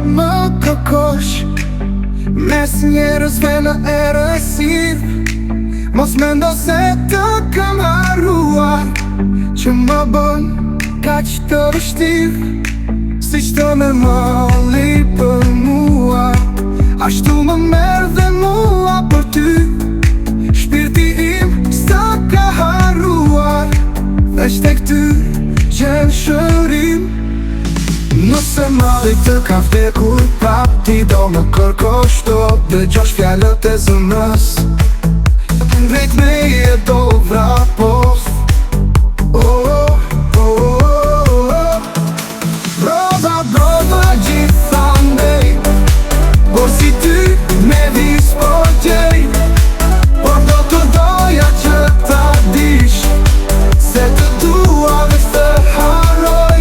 më kërkosh mes njerëzve në errësir. Mos mendo se të kam harruar, që më bën kaq të vështirë. Si qdo me molli për mua, ashtu më merë dhe mua për ty. Shpirti im s'ta ka harruar, veç tek ty gjen shërim. Nëse malli të ka vdekur prap, ti do më kërkosh, do dëgjosh fjallët e zemrës. Drejt me je do vrapos. Broda gjithandej, por si ty me vis po gjej. Por do të doja që ta dish, se të dua dhe të harroj.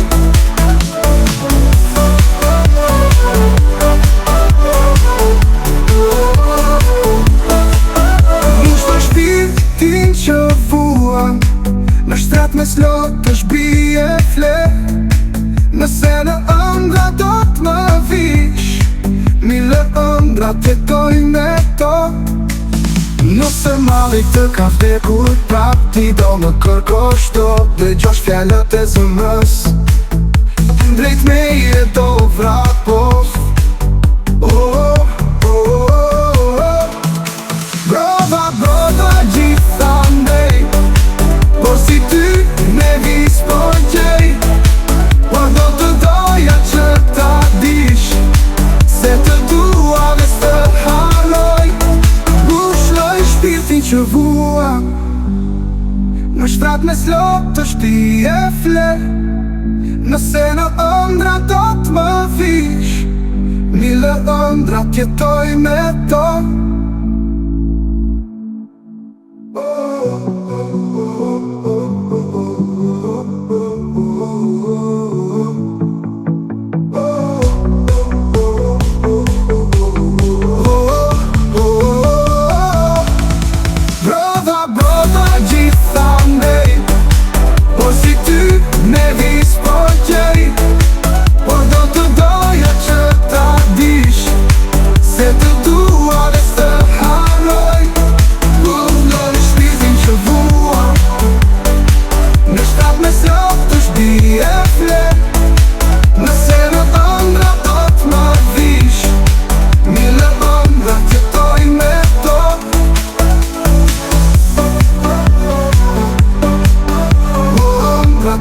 Mushtoj shpirtin që vuan, në shtrat me slot është bie fle. Nëse në ëndra do të më vish, mile ëndra të doj me to. Nëse malli të ka vdekur prap, ti do më kërkosh, do dëgjosh fjallët e zemrës. Drejt me je do vrapos. Broda gjithandej, por si ty me vis po gjej. Por do të doja që ta dish, se të dua dhe s'të harroj. Bushloj shpirtin që vua, në shtrat me slot është bie fle. Nëse në ëndra do të më vish, mile ëndra t'jetoj me to.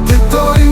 Te doy